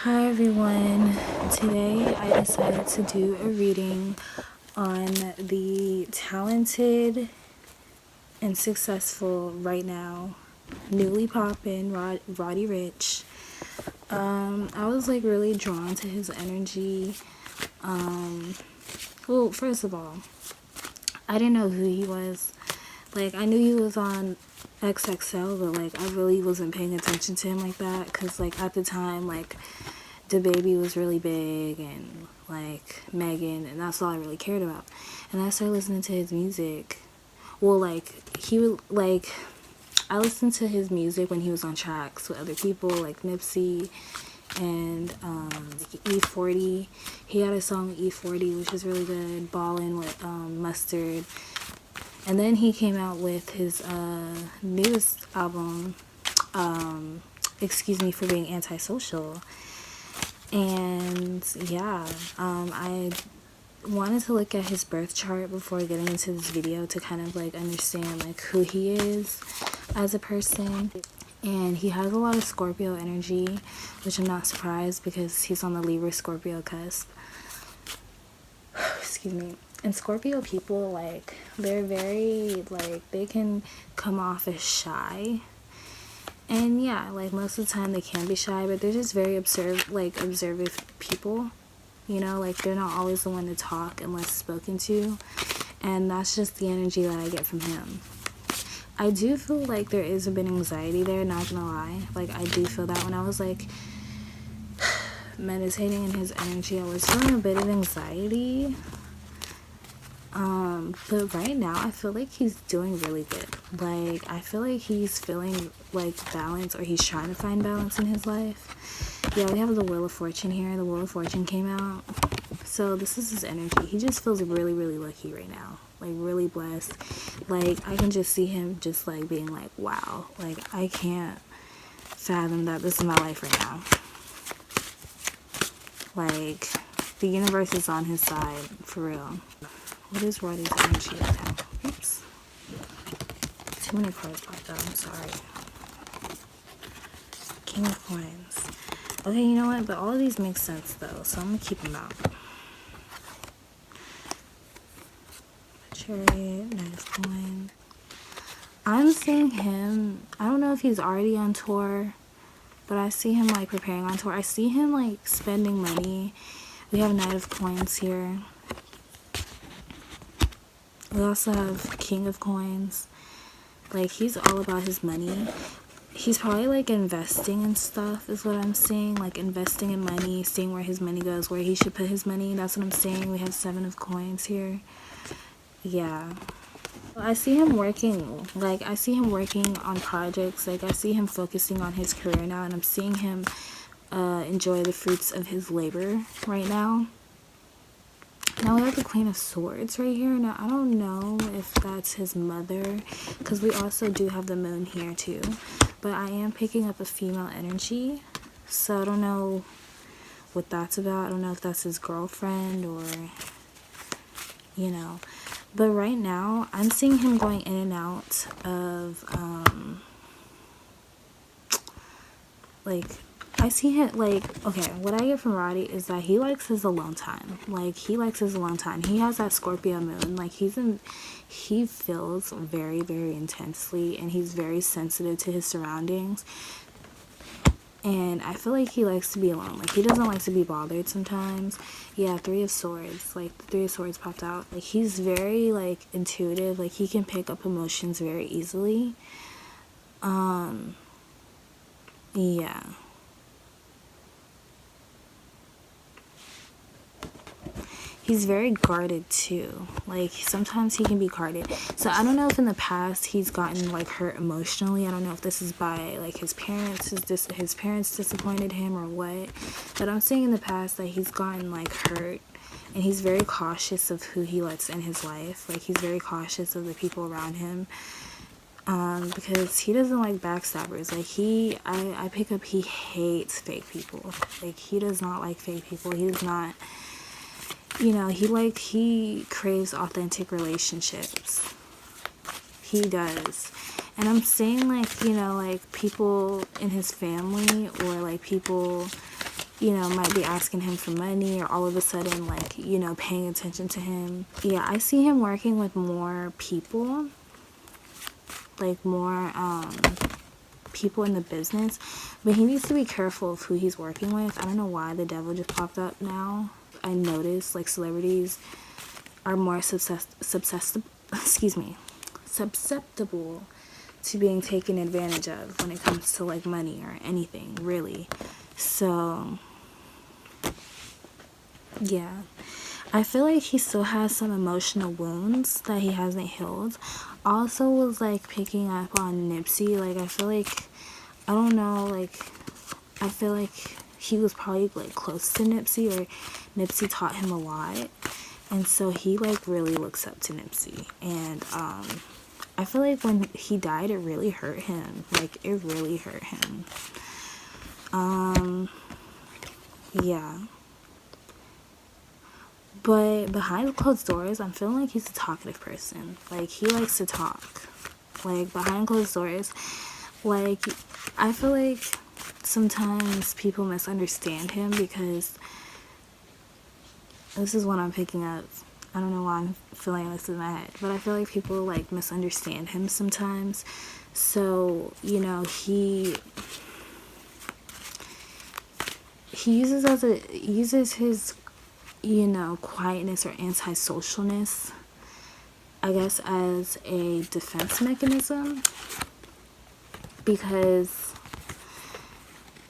Hi everyone, today I decided to do a reading on the talented and successful right now, newly poppin' Roddy Ricch. I was like really drawn to his energy. Well, first of all, I didn't know who he was. Like, I knew he was on XXL, but like I really wasn't paying attention to him like that, because like at the time, like the baby was really big and like Megan, and that's all I really cared about. And I started listening to his music. Well, like he would like I listened to his music when he was on tracks with other people like M.C.T and E40. He had a song with E40 which was really good, Ballin' with Mustard. And then he came out with his newest album, Excuse Me for Being Antisocial. And yeah, I wanted to look at his birth chart before getting into this video to kind of like understand like who he is as a person. And he has a lot of Scorpio energy, which I'm not surprised because he's on the Libra Scorpio cusp. Excuse me. And Scorpio people, like, they're very, like, they can come off as shy. And yeah, like, most of the time they can be shy, but they're just very observant people. You know, like, they're not always the one to talk unless spoken to. And that's just the energy that I get from him. I do feel like there is a bit of anxiety there, not gonna lie. Like, I do feel that when I was, like, meditating in his energy, I was feeling a bit of anxiety. But right now I feel like he's doing really good. Like, I feel like he's feeling like balance, or he's trying to find balance in his life. Yeah, we have the Wheel of Fortune here. The Wheel of Fortune came out. So this is his energy. He just feels really, really lucky right now. Like, really blessed. Like, I can just see him just like being like, wow, like I can't fathom that this is my life right now. Like, the universe is on his side, for real. What is Roddy's energy right now? Oops. Too many cards popped out, I'm sorry. King of Coins. Okay, you know what? But all of these make sense, though, so I'm going to keep them out. Chariot, Knight of Coins. I'm seeing him, I don't know if he's already on tour, but I see him, like, preparing on tour. I see him, like, spending money. We have Knight of Coins here. We also have King of Coins. Like, he's all about his money. He's probably, like, investing in stuff is what I'm seeing. Like, investing in money, seeing where his money goes, where he should put his money. That's what I'm saying. We have 7 of Coins here. Yeah. I see him working. Like, I see him working on projects. Like, I see him focusing on his career now. And I'm seeing him enjoy the fruits of his labor right now. Now we have the Queen of Swords right here. Now, I don't know if that's his mother, because we also do have the moon here too. But I am picking up a female energy, so I don't know what that's about. I don't know if that's his girlfriend or, you know. But right now, I'm seeing him going in and out of, like, I see him, like, okay, what I get from Roddy is that he likes his alone time. Like, he likes his alone time. He has that Scorpio moon. Like, he feels very, very intensely, and he's very sensitive to his surroundings. And I feel like he likes to be alone. Like, he doesn't like to be bothered sometimes. Yeah, 3 of Swords. Like, the 3 of Swords popped out. Like, he's very, like, intuitive. Like, he can pick up emotions very easily. Yeah. He's very guarded too. Like, sometimes he can be guarded. So I don't know if in the past he's gotten like hurt emotionally. I don't know if this is by like his parents, his parents disappointed him or what. But I'm seeing in the past that he's gotten like hurt, and he's very cautious of who he lets in his life. Like, he's very cautious of the people around him. Because he doesn't like backstabbers. Like, I pick up, he hates fake people. Like, he does not like fake people. He does not, you know, he craves authentic relationships. He does. And I'm saying, like, you know, like, people in his family, or like people you know, might be asking him for money, or all of a sudden, like, you know, paying attention to him. Yeah, I see him working with more people, like more people in the business, but he needs to be careful of who he's working with. I don't know why the devil just popped up now. I noticed like celebrities are more susceptible to being taken advantage of when it comes to like money or anything, really. So yeah, I feel like he still has some emotional wounds that he hasn't healed. Also was like picking up on Nipsey. Like I feel like, I don't know, like I feel like he was probably like close to Nipsey, or Nipsey taught him a lot, and so he like really looks up to Nipsey. And I feel like when he died, it really hurt him. Like it really hurt him. Yeah. But behind closed doors, I'm feeling like he's a talkative person. Like, he likes to talk. Like, behind closed doors, like, I feel like sometimes people misunderstand him, because this is what I'm picking up. I don't know why I'm feeling this in my head, but I feel like people, like, misunderstand him sometimes. So, you know, he uses his, you know, quietness or antisocialness, I guess, as a defense mechanism, because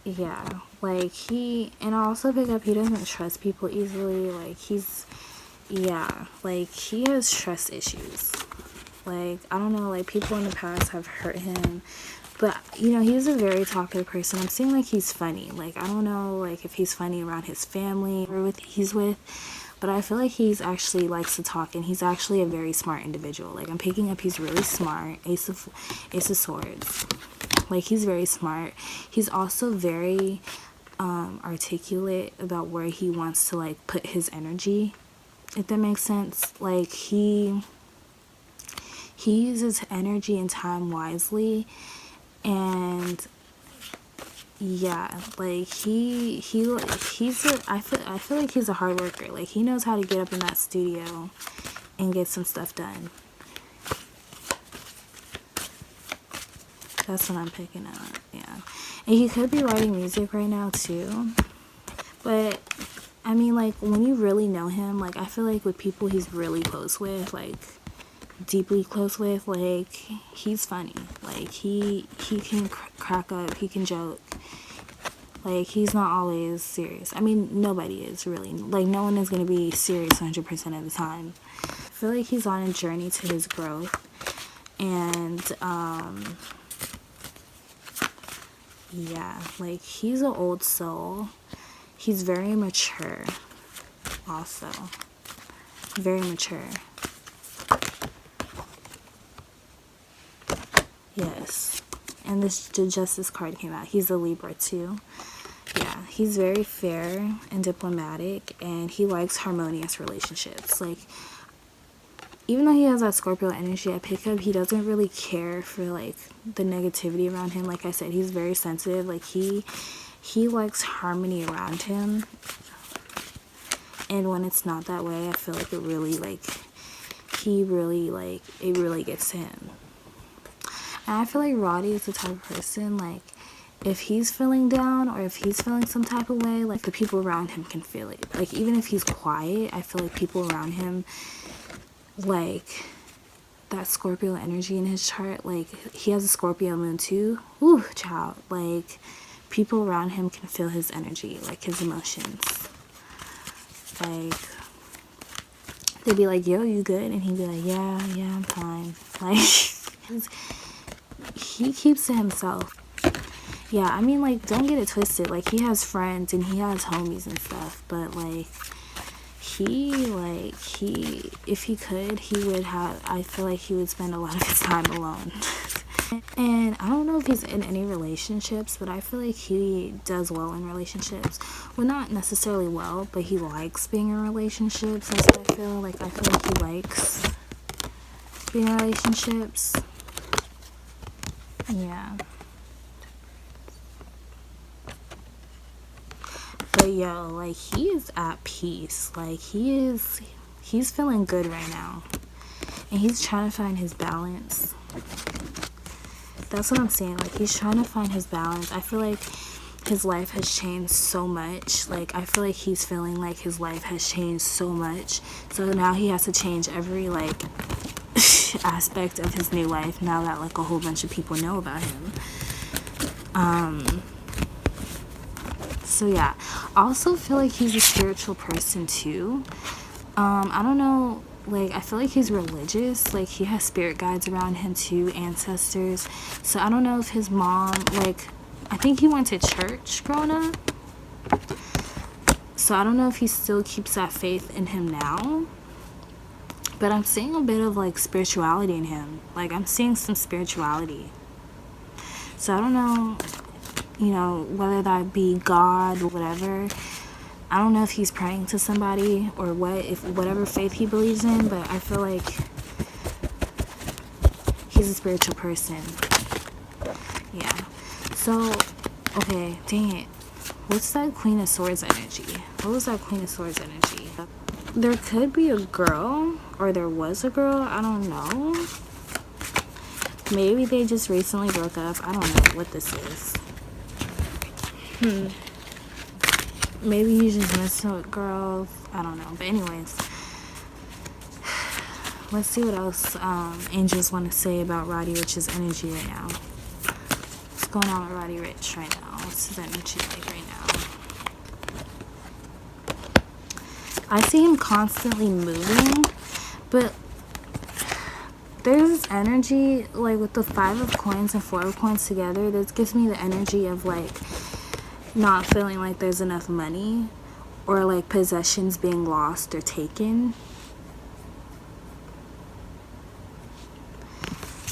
yeah, like and I also pick up he doesn't trust people easily. Like like he has trust issues. Like, I don't know, like people in the past have hurt him, but you know, he's a very talkative person. I'm seeing like he's funny. Like, I don't know, like if he's funny around his family or he's with, but I feel like he's actually likes to talk, and he's actually a very smart individual. Like, I'm picking up he's really smart. Ace of Swords. Like, he's very smart. He's also very articulate about where he wants to like put his energy, if that makes sense. Like, he uses energy and time wisely, and yeah, like I feel like he's a hard worker. Like, he knows how to get up in that studio and get some stuff done. That's what I'm picking up. Yeah, and he could be writing music right now too, but I mean, like, when you really know him, like, I feel like with people he's really close with, like deeply close with, like, he's funny. Like, he can crack up, he can joke. Like, he's not always serious. I mean, nobody is really. Like, no one is going to be serious 100% of the time. I feel like he's on a journey to his growth, and yeah, like, he's an old soul. He's very mature also. Very mature. Yes. And the Justice card came out. He's a Libra too. Yeah, he's very fair and diplomatic, and he likes harmonious relationships. Like, even though he has that Scorpio energy, I pick up he doesn't really care for like the negativity around him. Like I said, he's very sensitive. Like, he likes harmony around him, and when it's not that way, I feel like it really, like, it really gets to him. And I feel like Roddy is the type of person, like, if he's feeling down or if he's feeling some type of way, like, the people around him can feel it. Like, even if he's quiet, I feel like people around him, like, that Scorpio energy in his chart, like, he has a Scorpio moon too. Ooh, child. Like, people around him can feel his energy, like, his emotions. Like, they'd be like, yo, you good? And he'd be like, yeah, I'm fine. Like, he keeps to himself. Yeah, I mean, like, don't get it twisted. Like, he has friends and he has homies and stuff, but like, if he could, I feel like he would spend a lot of his time alone. And I don't know if he's in any relationships, but I feel like he does well in relationships. Well, not necessarily well, but he likes being in relationships. That's what I feel like. I feel like he likes being in relationships. Yeah. But yo, like, he is at peace. Like, he's feeling good right now. And he's trying to find his balance. That's what I'm saying. Like, he's trying to find his balance. I feel like his life has changed so much. Like, I feel like he's feeling like his life has changed so much. So now he has to change every, like, aspect of his new life now that, like, a whole bunch of people know about him. So yeah, I also feel like he's a spiritual person too. I don't know, like, I feel like he's religious. Like, he has spirit guides around him too, ancestors. So I don't know if his mom, like, I think he went to church growing up. So I don't know if he still keeps that faith in him now. But I'm seeing a bit of, like, spirituality in him. Like, I'm seeing some spirituality. So I don't know, you know, whether that be God or whatever. I don't know if he's praying to somebody or what, if whatever faith he believes in, but I feel like he's a spiritual person. Yeah. So, okay, dang it. What's that Queen of Swords energy? What was that Queen of Swords energy? There could be a girl, or there was a girl, I don't know. Maybe they just recently broke up. I don't know what this is. Maybe he's just messing with girls. I don't know. But anyways, let's see what else angels want to say about Roddy Ricch's energy right now. What's going on with Roddy Ricch right now? What's his energy like right now? I see him constantly moving, but there's this energy, like, with the 5 of coins and 4 of coins together, this gives me the energy of, like, not feeling like there's enough money, or, like, possessions being lost or taken,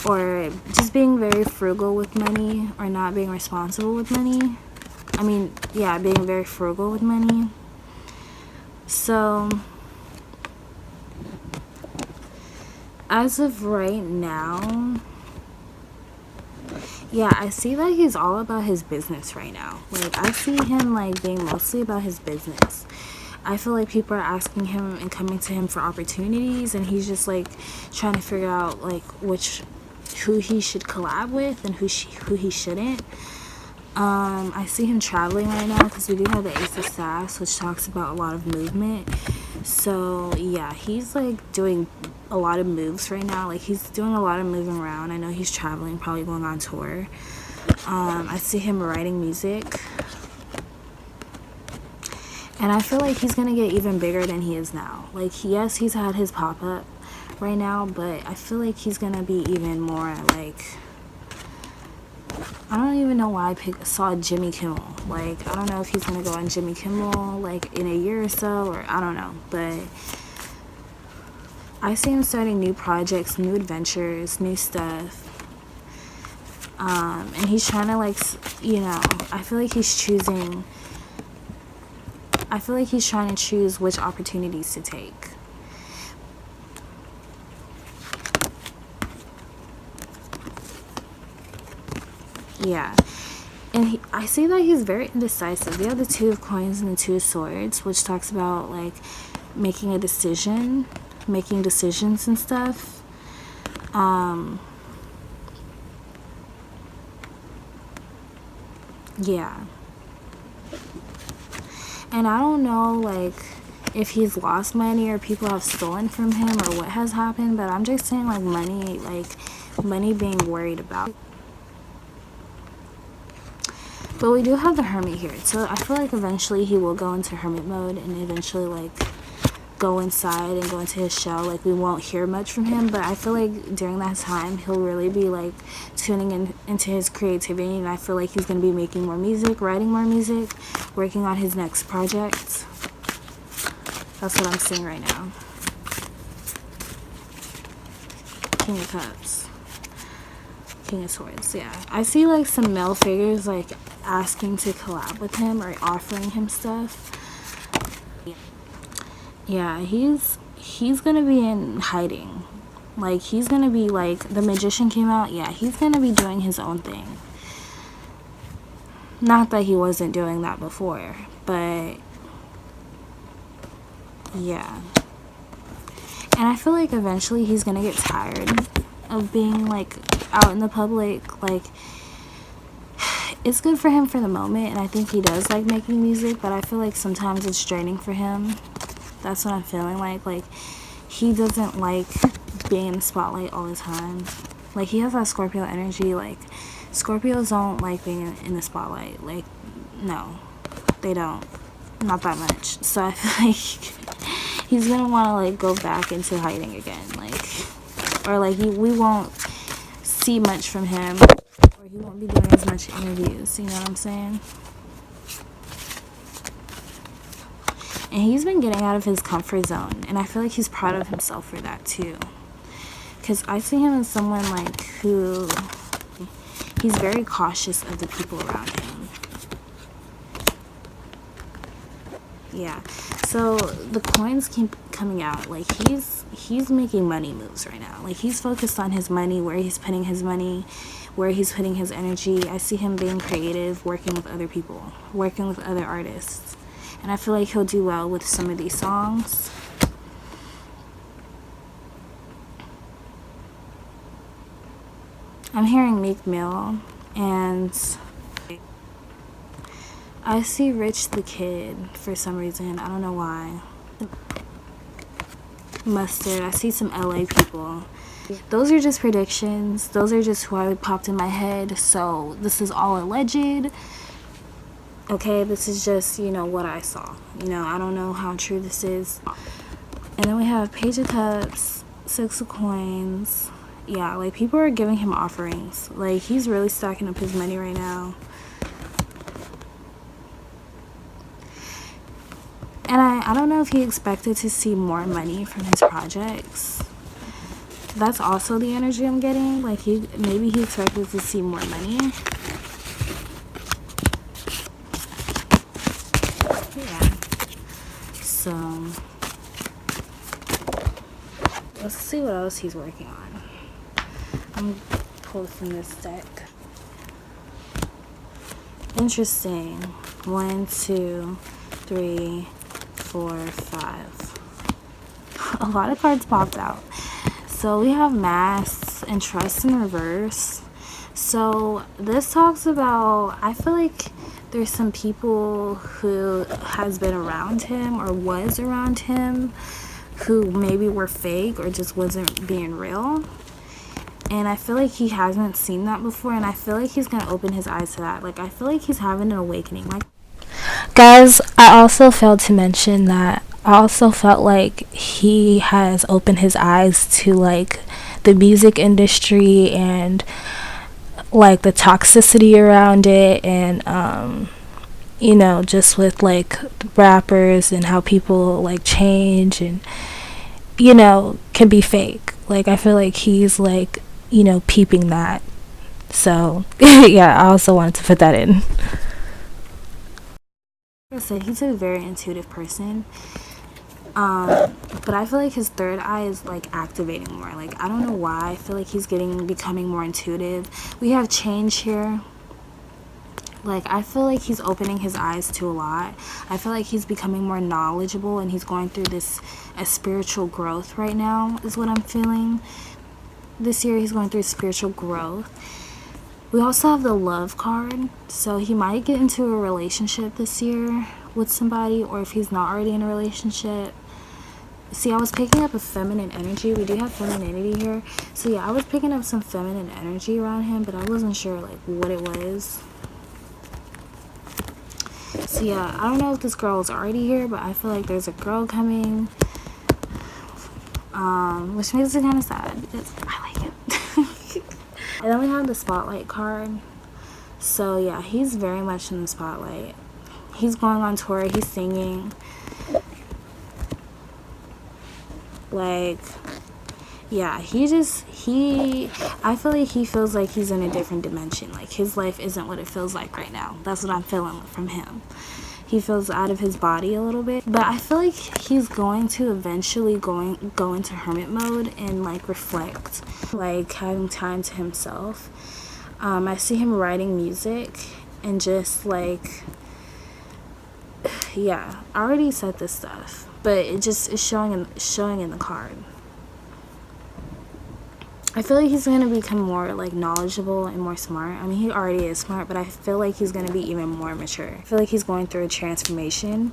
or just being very frugal with money, or not being responsible with money. I mean, yeah, being very frugal with money. So as of right now, yeah, I see that he's all about his business right now. Like, I see him, like, being mostly about his business. I feel like people are asking him and coming to him for opportunities, and he's just, like, trying to figure out, like, who he should collab with and who he shouldn't. I see him traveling right now because we do have the Ace of Sass, which talks about a lot of movement. So yeah, he's, like, doing a lot of moves right now. Like, he's doing a lot of moving around. I know he's traveling, probably going on tour. I see him writing music, and I feel like he's gonna get even bigger than he is now. Like, yes, he's had his pop-up right now, but I feel like he's gonna be even more, like, I don't even know why I saw Jimmy Kimmel. Like, I don't know if he's gonna go on Jimmy Kimmel, like, in a year or so, or I don't know, but I see him starting new projects, new adventures, new stuff. And he's trying to, like, you know, I feel like he's trying to choose which opportunities to take. Yeah. And I see that he's very indecisive. We have the 2 of coins and the 2 of swords, which talks about, like, making a decision, making decisions and stuff. Yeah. And I don't know, like, if he's lost money or people have stolen from him or what has happened, but I'm just saying, like, money being worried about. But we do have the Hermit here, so I feel like eventually he will go into hermit mode and eventually, like, go inside and go into his shell. Like, we won't hear much from him, but I feel like during that time he'll really be, like, tuning into his creativity, and I feel like he's going to be making more music, writing more music, working on his next project. That's what I'm seeing right now. King of Cups. King of Swords, yeah. I see, like, some male figures, like, asking to collab with him or offering him stuff. Yeah, he's gonna be in hiding. Like, he's gonna be, like, the Magician came out. Yeah, he's gonna be doing his own thing. Not that he wasn't doing that before, but yeah. And I feel like eventually he's gonna get tired of being like out in the public. Like, it's good for him for the moment, and I think he does like making music, but I feel like sometimes it's draining for him. That's what I'm feeling like. Like, he doesn't like being in the spotlight all the time. Like, he has that Scorpio energy. Like, Scorpios don't like being in the spotlight. Like, no, they don't. Not that much. So I feel like he's gonna want to like go back into hiding again. Like, or like we won't see much from him, or he won't be doing as much interviews. You know what I'm saying? And he's been getting out of his comfort zone, and I feel like he's proud of himself for that too. Because I see him as someone like who, he's very cautious of the people around him. Yeah. So the coins keep coming out. Like, he's making money moves right now. Like, he's focused on his money, where he's putting his money, where he's putting his energy. I see him being creative, working with other people, working with other artists. And I feel like he'll do well with some of these songs. I'm hearing Meek Mill, and I see Rich the Kid for some reason. I don't know why. Mustard. I see some LA people. Those are just predictions. Those are just who I popped in my head. So this is all alleged. Okay, this is just, you know, what I saw. You know, I don't know how true this is. And then we have Page of Cups, Six of Coins. Yeah, like, people are giving him offerings. Like, he's really stacking up his money right now. And I don't know if he expected to see more money from his projects. That's also the energy I'm getting. Like, maybe he expected to see more money. Yeah. So, let's see what else he's working on. I'm pulled from this deck. Interesting. 1, 2, 3, 4, 5. A lot of cards popped out. So we have Masks and Trust in reverse. So this talks about, I feel like there's some people who has been around him or was around him who maybe were fake or just wasn't being real. And I feel like he hasn't seen that before, and I feel like he's going to open his eyes to that. Like, I feel like he's having an awakening. Like, guys, I also failed to mention that I also felt like he has opened his eyes to, like, the music industry and, like, the toxicity around it, and, you know, just with, like, rappers and how people, like, change and, you know, can be fake. Like, I feel like he's, like, you know, peeping that. So, yeah, I also wanted to put that in. Like I said, he's a very intuitive person. But I feel like his third eye is, like, activating more. Like, I don't know why. I feel like he's becoming more intuitive. We have change here. Like, I feel like he's opening his eyes to a lot. I feel like he's becoming more knowledgeable, and he's going through a spiritual growth right now, is what I'm feeling. This year he's going through spiritual growth. We also have the Love card, so he might get into a relationship this year with somebody, or if he's not already in a relationship. See, I was picking up a feminine energy. We do have femininity here. So yeah, I was picking up some feminine energy around him, but I wasn't sure, like, what it was. So yeah, I don't know if this girl is already here, but I feel like there's a girl coming. Which makes it kind of sad because I like it. And then we have the Spotlight card. So yeah, he's very much in the spotlight. He's going on tour. He's singing. Like, yeah, I feel like he feels like he's in a different dimension. Like, his life isn't what it feels like right now. That's what I'm feeling from him. He feels out of his body a little bit. But I feel like he's going to eventually go into hermit mode and, like, reflect. Like, having time to himself. I see him writing music. and just like, yeah, I already said this stuff, but it just is showing in the card. I feel like he's going to become more like knowledgeable and more smart. I mean, he already is smart, but I feel like he's going to be even more mature. I feel like he's going through a transformation.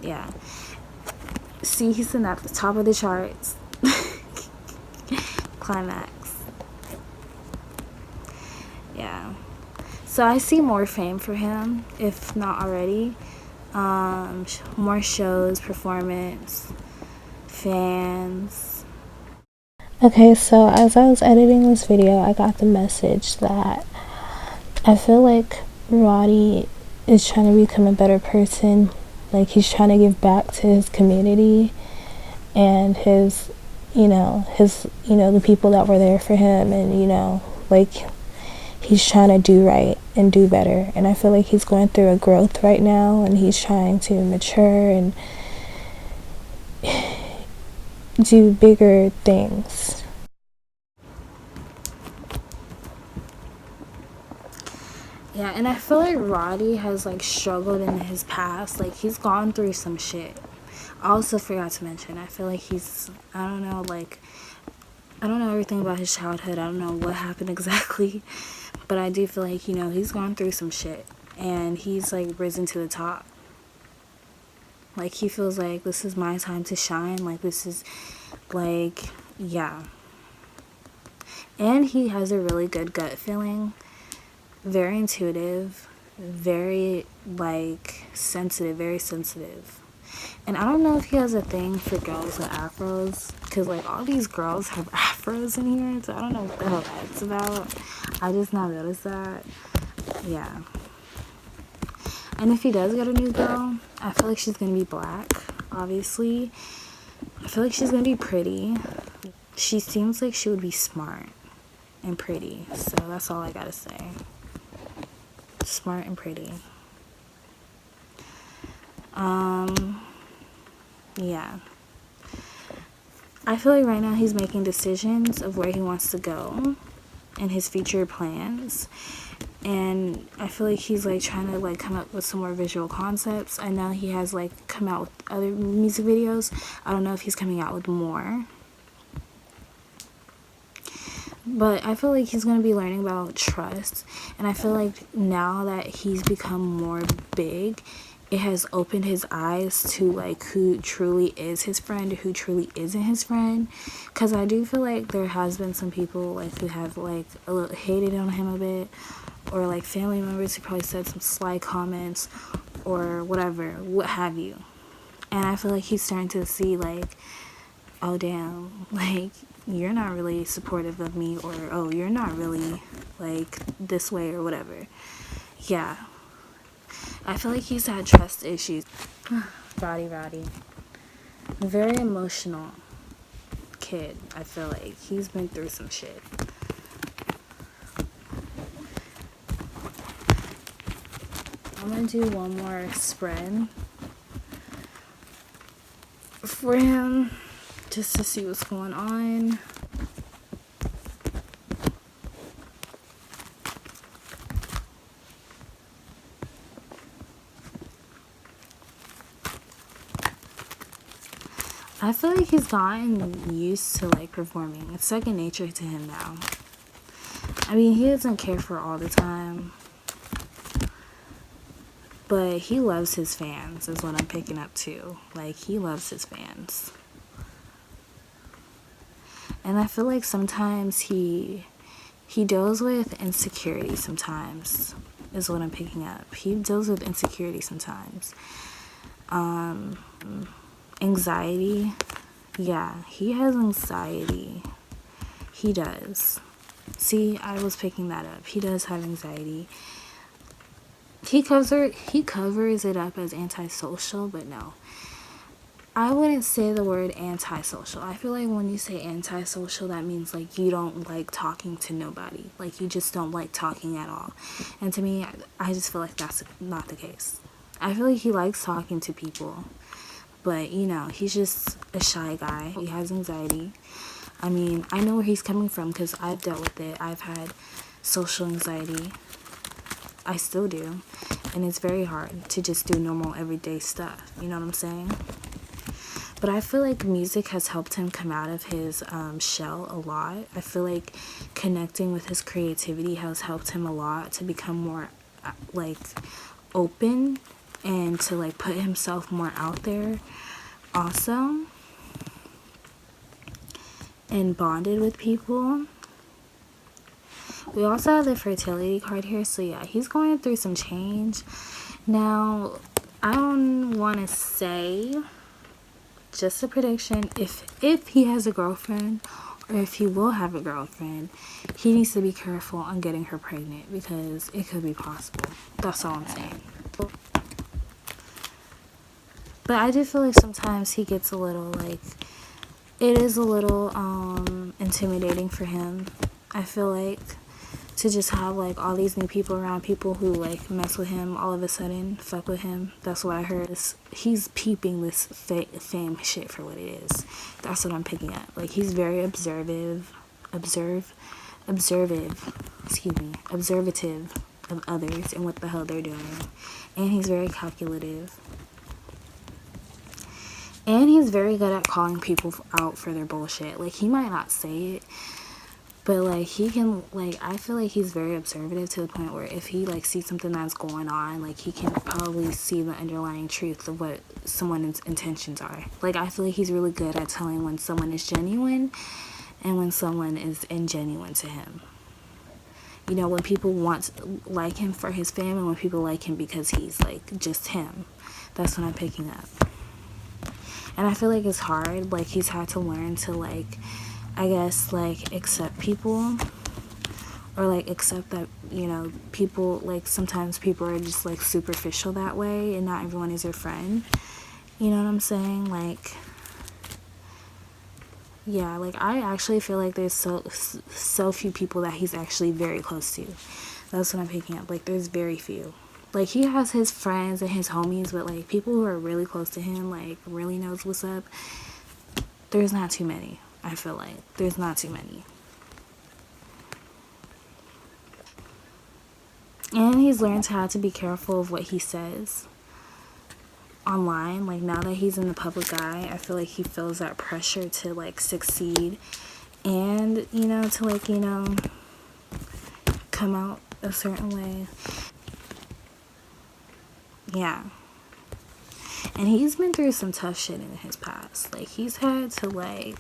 Yeah. See, he's in at the top of the charts. Climax. Yeah. So I see more fame for him, if not already. More shows, performance, fans. Okay, so as I was editing this video, I got the message that I feel like Roddy is trying to become a better person. Like, he's trying to give back to his community and his, the people that were there for him, and, like, he's trying to do right and do better. And I feel like he's going through a growth right now, and he's trying to mature and do bigger things. Yeah, and I feel like Roddy has like struggled in his past. Like, he's gone through some shit. I also forgot to mention, I feel like I don't know everything about his childhood. I don't know what happened exactly, but I do feel like, he's gone through some shit, and he's like risen to the top. Like, he feels like this is my time to shine. Like, this is like, yeah. And he has a really good gut feeling. Very intuitive. Very, like, sensitive. Very sensitive. And I don't know if he has a thing for girls with afros, because, like, all these girls have afros in here, so I don't know what the hell that's about. I just now noticed that. Yeah. And if he does get a new girl, I feel like she's gonna be black, obviously. I feel like she's gonna be pretty. She seems like she would be smart and pretty, so that's all I gotta say. Smart and pretty. Yeah. I feel like right now he's making decisions of where he wants to go and his future plans. And I feel like he's like trying to like come up with some more visual concepts. I know he has like come out with other music videos. I don't know if he's coming out with more. But I feel like he's going to be learning about trust. And I feel like now that he's become more big, it has opened his eyes to like who truly is his friend, who truly isn't his friend. Because I do feel like there has been some people like who have like a little hated on him a bit, or like family members who probably said some sly comments or whatever, what have you. And I feel like he's starting to see like, oh damn, like, you're not really supportive of me, or oh, you're not really like this way or whatever. Yeah, I feel like he's had trust issues. Roddy. Very emotional kid. I feel like he's been through some shit. I'm gonna do one more spread for him just to see what's going on. I feel like he's gotten used to like performing. It's second nature to him now. I mean, he doesn't care for all the time, but he loves his fans is what I'm picking up too. Like, he loves his fans. And I feel like sometimes he deals with insecurity sometimes is what I'm picking up. He deals with insecurity sometimes. Anxiety. Yeah, he has anxiety. He does. See, I was picking that up. He does have anxiety. He covers it up as antisocial, but no. I wouldn't say the word antisocial. I feel like when you say antisocial, that means like you don't like talking to nobody. Like, you just don't like talking at all. And to me, I just feel like that's not the case. I feel like he likes talking to people, but he's just a shy guy. He has anxiety. I mean, I know where he's coming from because I've dealt with it. I've had social anxiety. I still do. And it's very hard to just do normal everyday stuff. You know what I'm saying? But I feel like music has helped him come out of his shell a lot. I feel like connecting with his creativity has helped him a lot to become more like open and to like put himself more out there also, and bonded with people. We also have the fertility card here, so yeah, he's going through some change. Now, I don't want to say, just a prediction, if he has a girlfriend or if he will have a girlfriend, he needs to be careful on getting her pregnant because it could be possible. That's all I'm saying. But I do feel like sometimes he gets a little like, it is a little intimidating for him. I feel like to just have like all these new people around, people who like mess with him all of a sudden, fuck with him. That's what I heard. He's peeping this fame shit for what it is. That's what I'm picking up. Like, he's very observative of others and what the hell they're doing. And he's very calculative. And he's very good at calling people out for their bullshit. Like, he might not say it, but like he can, like, I feel like he's very observative to the point where if he like sees something that's going on, like he can probably see the underlying truth of what someone's intentions are. Like, I feel like he's really good at telling when someone is genuine and when someone is ingenuine to him. You know, when people like him for his fame and when people like him because he's like just him. That's what I'm picking up. And I feel like it's hard. Like, he's had to learn to, like, I guess, like, accept people. Or, like, accept that, you know, people, like, sometimes people are just, like, superficial that way. And not everyone is your friend. You know what I'm saying? Like, yeah, like, I actually feel like there's so few people that he's actually very close to. That's what I'm picking up. Like, there's very few. Like, he has his friends and his homies, but, like, people who are really close to him, like, really knows what's up, there's not too many, I feel like. There's not too many. And he's learned how to be careful of what he says online. Like, now that he's in the public eye, I feel like he feels that pressure to, like, succeed and, you know, to, like, you know, come out a certain way. Yeah. And he's been through some tough shit in his past. Like, he's had to, like,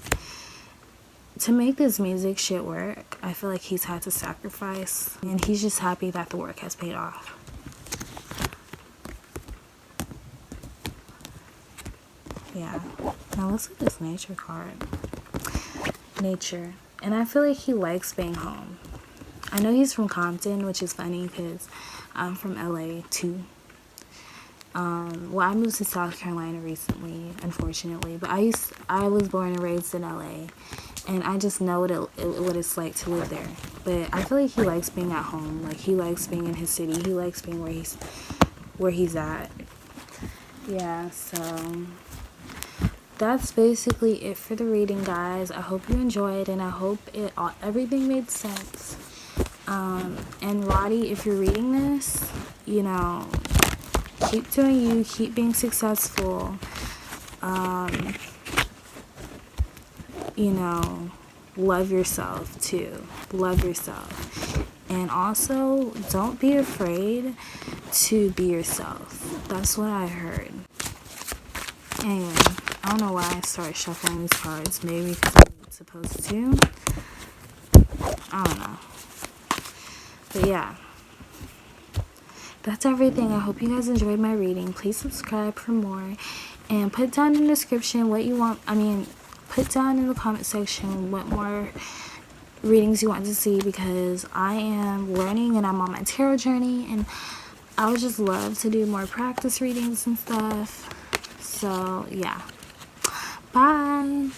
to make this music shit work, I feel like he's had to sacrifice. And he's just happy that the work has paid off. Yeah. Now let's look at this nature card. Nature. And I feel like he likes being home. I know he's from Compton, which is funny because I'm from LA too. Well, I moved to South Carolina recently, unfortunately, but I was born and raised in LA, and I just know what it's like to live there. But I feel like he likes being at home. Like, he likes being in his city. He likes being where he's at. Yeah, so that's basically it for the reading, guys. I hope you enjoyed, and I hope everything made sense. And Roddy, if you're reading this, you know, keep doing you, keep being successful. You know, love yourself too. Love yourself. And also, don't be afraid to be yourself. That's what I heard. Anyway, I don't know why I started shuffling these cards. Maybe because I'm supposed to. I don't know. But yeah. That's everything. I hope you guys enjoyed my reading. Please subscribe for more. And put down in the description what you want. Put down in the comment section what more readings you want to see, because I am learning and I'm on my tarot journey. And I would just love to do more practice readings and stuff. So, yeah. Bye.